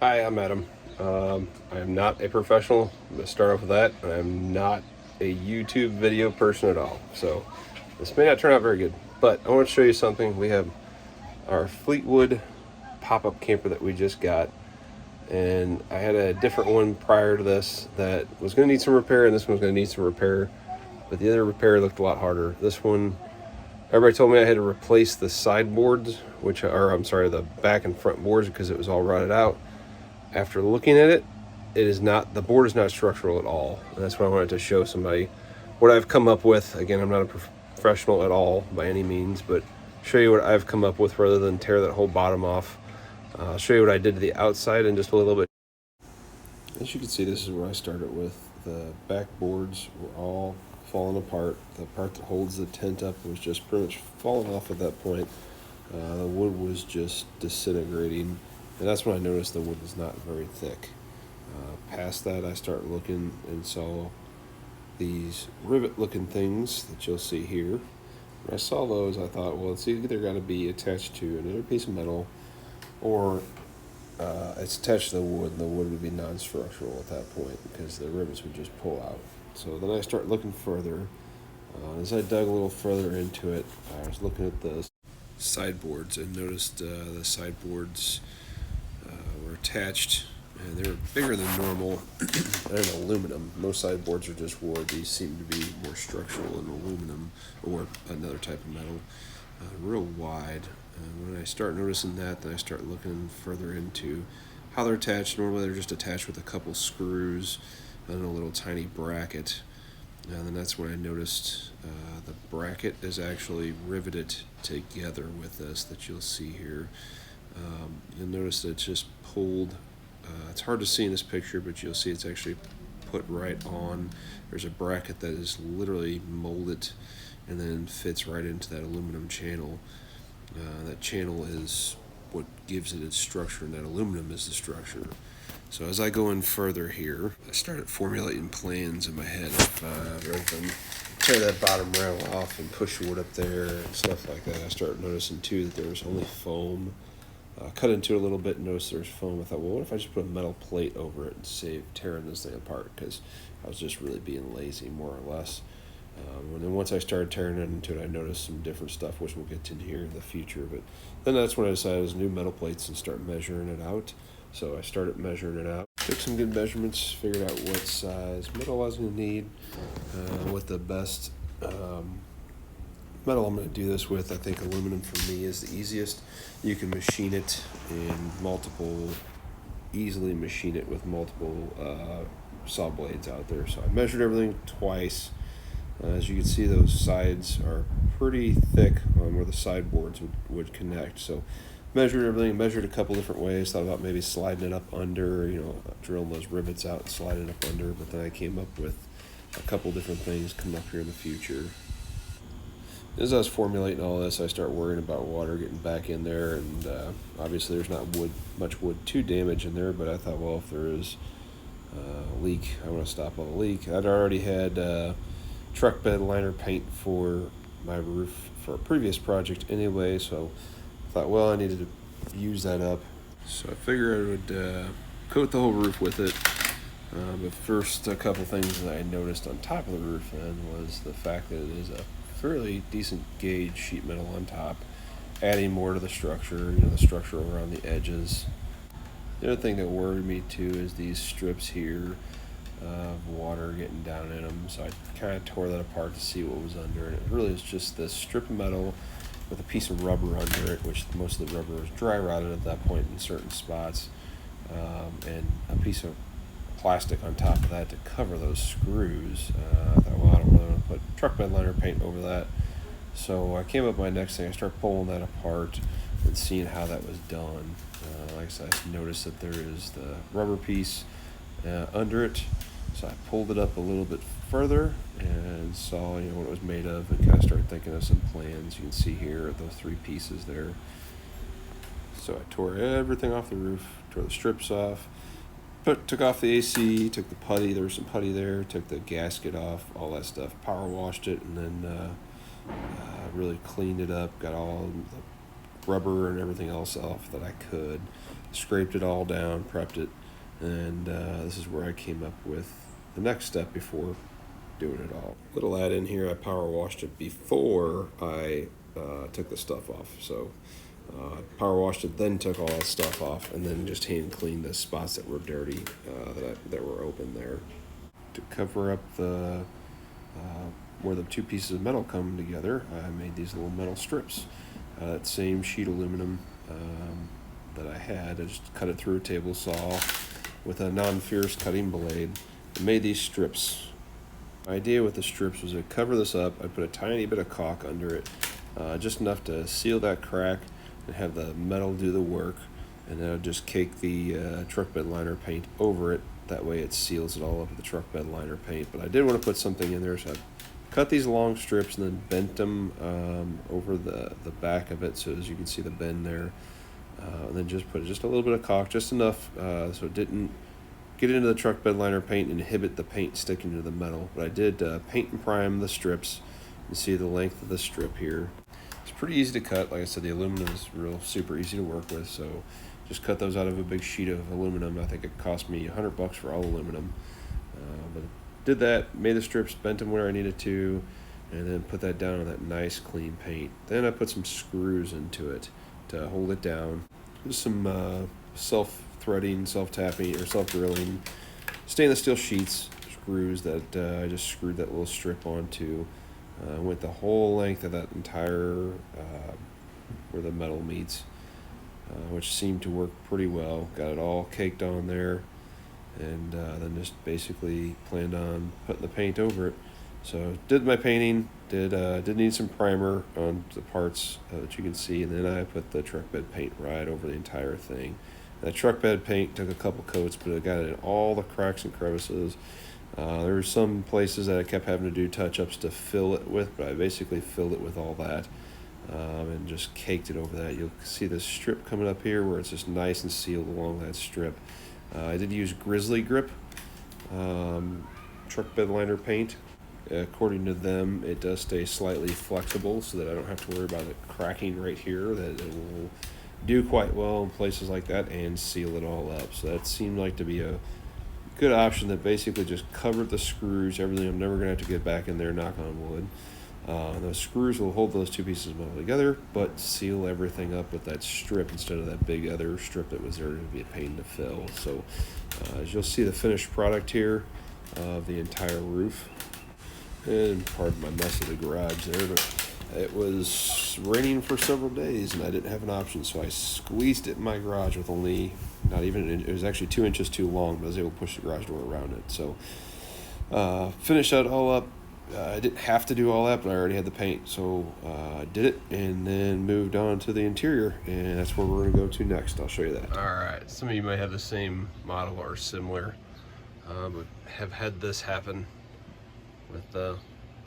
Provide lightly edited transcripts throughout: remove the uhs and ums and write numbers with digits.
Hi, I'm Adam. I am not a professional. I'm going to start off with that. I'm not a YouTube video person at all. So this may not turn out very good, but I want to show you something. We have our Fleetwood pop-up camper that we just got. And I had a different one prior to this that was going to need some repair, and this one was going to need some repair. But the other repair looked a lot harder. This one, everybody told me I had to replace the sideboards, the back and front boards because it was all rotted out. After looking at it, the board is not structural at all. And that's what I wanted to show somebody what I've come up with. Again, I'm not a professional at all by any means, but show you what I've come up with rather than tear that whole bottom off. I'll show you what I did to the outside in just a little bit. As you can see, this is where I started with. The back boards were all falling apart. The part that holds the tent up was just pretty much falling off at that point. The wood was just disintegrating, and that's when I noticed the wood was not very thick. Past that, I start looking and saw these rivet-looking things that you'll see here. When I saw those, I thought, well, it's either got to be attached to another piece of metal, or it's attached to the wood, and the wood would be non-structural at that point because the rivets would just pull out. So then I start looking further. As I dug a little further into it, I was looking at the sideboards and noticed the sideboards were attached, and they were bigger than normal. They're in aluminum. Most sideboards are just wood. These seem to be more structural in aluminum or another type of metal, real wide. When I start noticing that, then I start looking further into how they're attached. Normally they're just attached with a couple screws and a little tiny bracket. And then that's when I noticed the bracket is actually riveted together with this that you'll see here. You'll notice that it's just pulled. It's hard to see in this picture, but you'll see it's actually put right on. There's a bracket that is literally molded and then fits right into that aluminum channel. That channel is what gives it its structure, and that aluminum is the structure. So as I go in further here, I started formulating plans in my head of everything. Tear that bottom rail off and push wood up there and stuff like that. I started noticing too that there was only foam. Cut into it a little bit and noticed there was foam. I thought, well, what if I just put a metal plate over it and save tearing this thing apart? Because I was just really being lazy, more or less. And then once I started tearing into it, I noticed some different stuff, which we'll get to here in the future. But then that's when I decided it was new metal plates and start measuring it out. So I started measuring it out. Took some good measurements, figured out what size metal I was going to need, what the best metal I'm going to do this with. I think aluminum for me is the easiest. You can machine it easily machine it with multiple saw blades out there. So I measured everything twice. As you can see, those sides are pretty thick on where the sideboards would connect. So measured everything, measured a couple different ways. Thought about maybe sliding it up under, drilling those rivets out and sliding it up under. But then I came up with a couple different things coming up here in the future. As I was formulating all this, I start worrying about water getting back in there, and obviously there's not much wood to damage in there, but I thought, well, if there is a leak, I want to stop all the leak. I'd already had truck bed liner paint for my roof for a previous project anyway, so I thought, well, I needed to use that up. So I figured I would coat the whole roof with it. But first, a couple things that I noticed on top of the roof then was the fact that it is a fairly decent gauge sheet metal on top, adding more to the structure, the structure around the edges. The other thing that worried me too is these strips here of water getting down in them. So I kind of tore that apart to see what was under it. It really is just this strip of metal with a piece of rubber under it, which most of the rubber was dry rotted at that point in certain spots, and a piece of plastic on top of that to cover those screws. I thought, well, I don't really want to put truck bed liner paint over that. So I came up with my next thing. I started pulling that apart and seeing how that was done. Like I said, I noticed that there is the rubber piece under it. So I pulled it up a little bit further and saw what it was made of, and kind of started thinking of some plans. You can see here those three pieces there. So I tore everything off the roof, tore the strips off, took off the AC, took the putty, there was some putty there, took the gasket off, all that stuff, power washed it, and then really cleaned it up, got all the rubber and everything else off that I could. Scraped it all down, prepped it, and this is where I came up with the next step before doing it all. Little add in here, I power washed it before I took the stuff off. So power washed it, then took all that stuff off, and then just hand cleaned the spots that were dirty, that were open there. To cover up the where the two pieces of metal come together, I made these little metal strips. That same sheet aluminum that I had, I just cut it through a table saw with a non-fierce cutting blade and made these strips. My idea with the strips was to cover this up. I put a tiny bit of caulk under it, just enough to seal that crack and have the metal do the work, and then I'll just cake the truck bed liner paint over it. That way it seals it all up with the truck bed liner paint. But I did want to put something in there, so I cut these long strips and then bent them over the back of it, so as you can see the bend there. And then just put just a little bit of caulk, just enough so it didn't get into the truck bed liner paint and inhibit the paint sticking to the metal. But I did paint and prime the strips. You see the length of the strip here. It's pretty easy to cut. Like I said, the aluminum is super easy to work with, so just cut those out of a big sheet of aluminum. I think it cost me $100 for all aluminum. But did that, made the strips, bent them where I needed to, and then put that down on that nice clean paint. Then I put some screws into it to hold it down. Just some self-threading, self-tapping, or self-drilling stainless steel sheets, screws that I just screwed that little strip onto. Went the whole length of that entire where the metal meets, which seemed to work pretty well. Got it all caked on there, and then just basically planned on putting the paint over it. So did my painting, did need some primer on the parts that you can see, and then I put the truck bed paint right over the entire thing. That truck bed paint took a couple coats, but it got it in all the cracks and crevices. There were some places that I kept having to do touch-ups to fill it with, but I basically filled it with all that and just caked it over that. You'll see this strip coming up here where it's just nice and sealed along that strip. I did use Grizzly Grip truck bed liner paint. According to them, it does stay slightly flexible so that I don't have to worry about it cracking right here, that it will do quite well in places like that and seal it all up. So that seemed like to be a good option that basically just covered the screws, everything. I'm never going to have to get back in there, knock on wood. Those screws will hold those two pieces of metal together, but seal everything up with that strip instead of that big other strip that was there to be a pain to fill. So as you'll see the finished product here of the entire roof. And pardon my mess of the garage there, but it was raining for several days and I didn't have an option, so I squeezed it in my garage with only, not even an inch, it was actually 2 inches too long, but I was able to push the garage door around it. So finished that all up. I didn't have to do all that, but I already had the paint, so I did it and then moved on to the interior, and that's where we're going to go to next. I'll show you that. All right, some of you might have the same model or similar, but have had this happen with the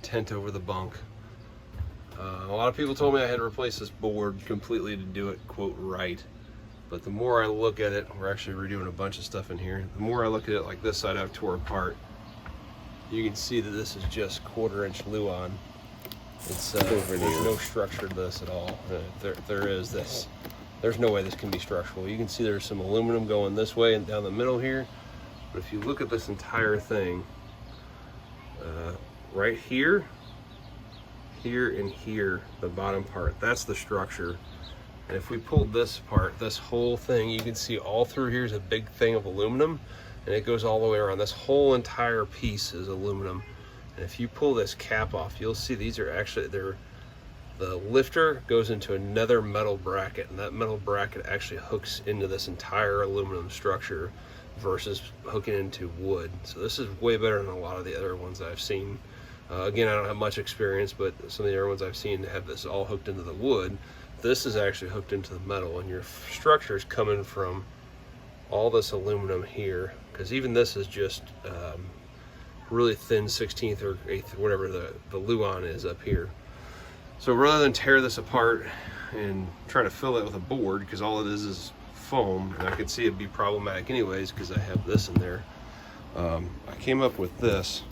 tent over the bunk. A lot of people told me I had to replace this board completely to do it, quote, right. But the more I look at it, we're actually redoing a bunch of stuff in here. The more I look at it, like this side I've tore apart, you can see that this is just 1/4 inch Luan. It's there's no structure to this at all. There is this. There's no way this can be structural. You can see there's some aluminum going this way and down the middle here. But if you look at this entire thing, right here, here, and here, the bottom part, that's the structure. And if we pulled this apart, this whole thing, you can see all through here is a big thing of aluminum, and it goes all the way around. This whole entire piece is aluminum. And if you pull this cap off, you'll see these are actually, the lifter goes into another metal bracket, and that metal bracket actually hooks into this entire aluminum structure versus hooking into wood. So this is way better than a lot of the other ones I've seen. Again, I don't have much experience, but some of the other ones I've seen have this all hooked into the wood. This is actually hooked into the metal, and your structure is coming from all this aluminum here, because even this is just really thin 16th or 8th, whatever the Luan is up here. So rather than tear this apart and try to fill it with a board, because all it is foam, and I could see it'd be problematic anyways because I have this in there, I came up with this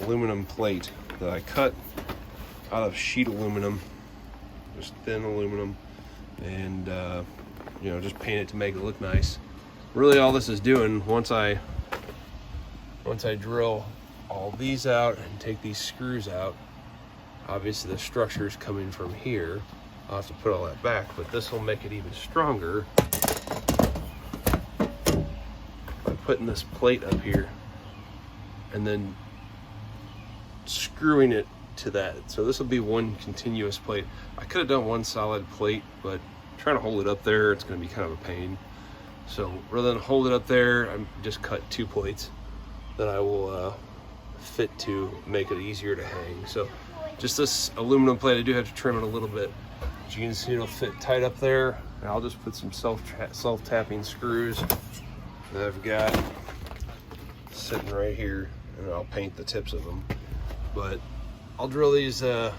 aluminum plate that I cut out of sheet aluminum just thin aluminum, and you know, just paint it to make it look nice. Really, all this is doing, once I drill all these out and take these screws out, obviously the structure is coming from here. I'll have to put all that back, but this will make it even stronger by putting this plate up here and then screwing it to that. So this will be one continuous plate. I could have done one solid plate, but trying to hold it up there, it's going to be kind of a pain. So rather than hold it up there, I just cut 2 plates that I will fit to make it easier to hang. So just this aluminum plate, I do have to trim it a little bit. As you can see, it'll fit tight up there. And I'll just put some self-tapping screws that I've got sitting right here, and I'll paint the tips of them. But I'll drill these out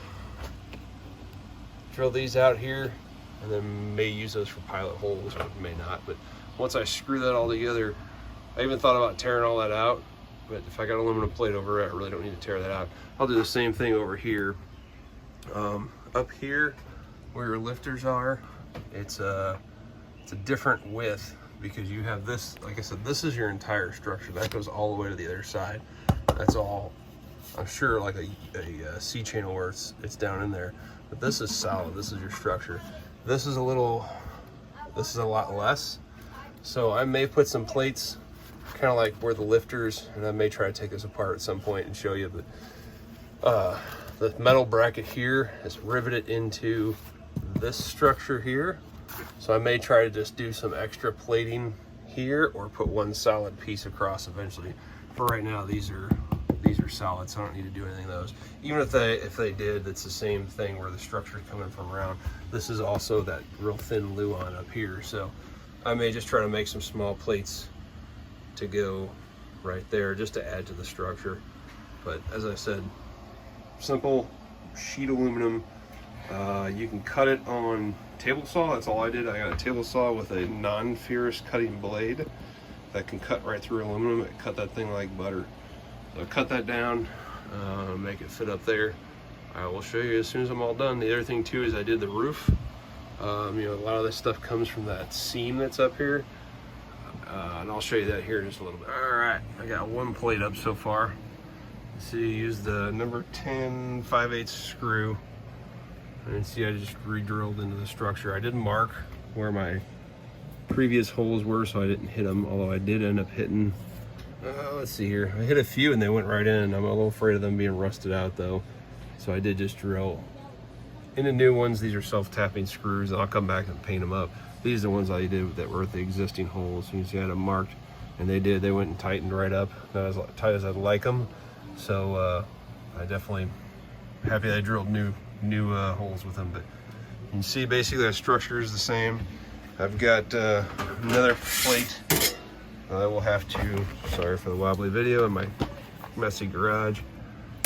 here, and then may use those for pilot holes, or may not. But once I screw that all together, I even thought about tearing all that out, but if I got aluminum plate over it, I really don't need to tear that out. I'll do the same thing over here. Up here where your lifters are, it's a different width, because you have this, like I said, this is your entire structure. That goes all the way to the other side. That's all, I'm sure, like a C-channel where it's down in there. But this is solid, this is your structure. This is a lot less. So I may put some plates kind of like where the lifters, and I may try to take this apart at some point and show you. But the metal bracket here is riveted into this structure here. So I may try to just do some extra plating here, or put one solid piece across eventually. For right now, these are solid, so I don't need to do anything of those. Even if they did, it's the same thing where the structure's coming from around. This is also that real thin luan up here. So I may just try to make some small plates to go right there, just to add to the structure. But as I said, simple sheet aluminum. You can cut it on table saw. That's all I did. I got a table saw with a non-ferrous cutting blade that can cut right through aluminum. It cut that thing like butter. So I cut that down, make it fit up there. I will show you as soon as I'm all done. The other thing too is I did the roof. You know, a lot of this stuff comes from that seam that's up here. And I'll show you that here in just a little bit. All right, I got one plate up so far. See, I used the number 10 5/8 screw. And see, I just re-drilled into the structure. I did mark where my previous holes were, so I didn't hit them, although I did end up hitting, let's see here. I hit a few and they went right in. I'm a little afraid of them being rusted out though. So I did just drill into new ones. These are self-tapping screws, and I'll come back and paint them up. These are the ones I did that were at the existing holes. You can see I had them marked, and they went and tightened right up, not as tight as I'd like them. So I definitely happy that I drilled new holes with them. But you can see basically the structure is the same. I've got another plate. I will have to, sorry for the wobbly video in my messy garage.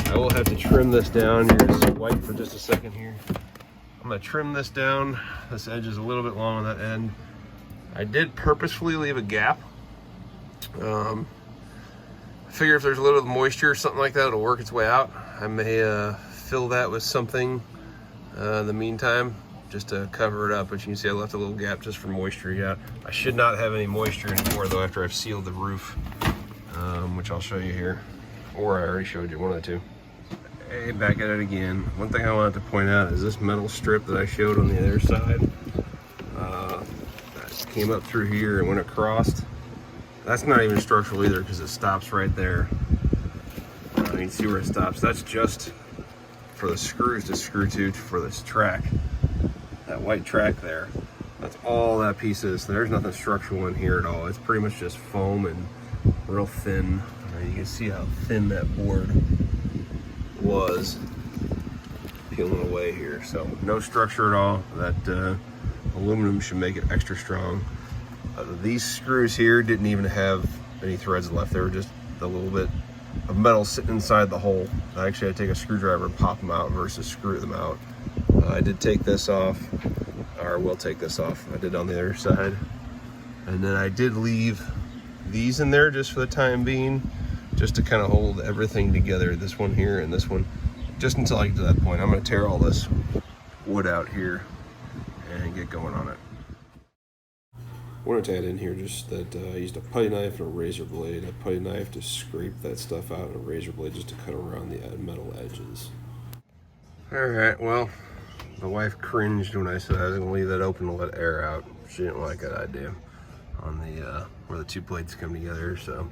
I will have to trim this down. You're gonna wipe for just a second here. I'm gonna trim this down. This edge is a little bit long on that end. I did purposefully leave a gap. I figure if there's a little moisture or something like that, it'll work its way out. I may fill that with something in the meantime, just to cover it up. But you can see I left a little gap just for moisture. Yeah, I should not have any moisture anymore though after I've sealed the roof, which I'll show you here, or I already showed you, one of the two. Hey, back at it again. One thing I wanted to point out is this metal strip that I showed on the other side. That came up through here and went across. That's not even structural either, because it stops right there. You can see where it stops. That's just for the screws to screw to for this track. That white track there. That's all that piece is. There's nothing structural in here at all. It's pretty much just foam and real thin. You can see how thin that board was peeling away here. So no structure at all. That aluminum should make it extra strong. These screws here didn't even have any threads left. They were just a little bit of metal sitting inside the hole. I actually had to take a screwdriver and pop them out versus screw them out. I did take this off, or will take this off. I did on the other side. And then I did leave these in there just for the time being, just to kind of hold everything together, this one here and this one, just until I get to that point. I'm going to tear all this wood out here and get going on it. I wanted to add in here just that I used a putty knife and a razor blade. A putty knife to scrape that stuff out, and a razor blade just to cut around the metal edges. Alright, well, the wife cringed when I said I was going to leave that open to let air out. She didn't like that idea on the where the two plates come together, so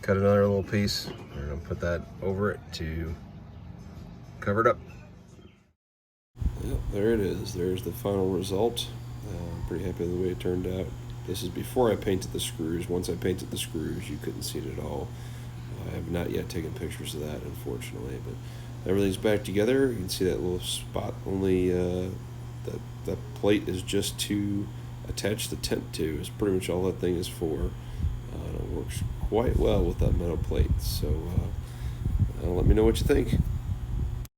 cut another little piece. We're going to put that over it to cover it up. Yep, there it is. There's the final result. I'm pretty happy with the way it turned out. This is before I painted the screws. Once I painted the screws, you couldn't see it at all. I have not yet taken pictures of that, unfortunately, but everything's back together. You can see that little spot. Only that plate is just to attach the tent to. Is pretty much all that thing is for. It works quite well with that metal plate. So let me know what you think.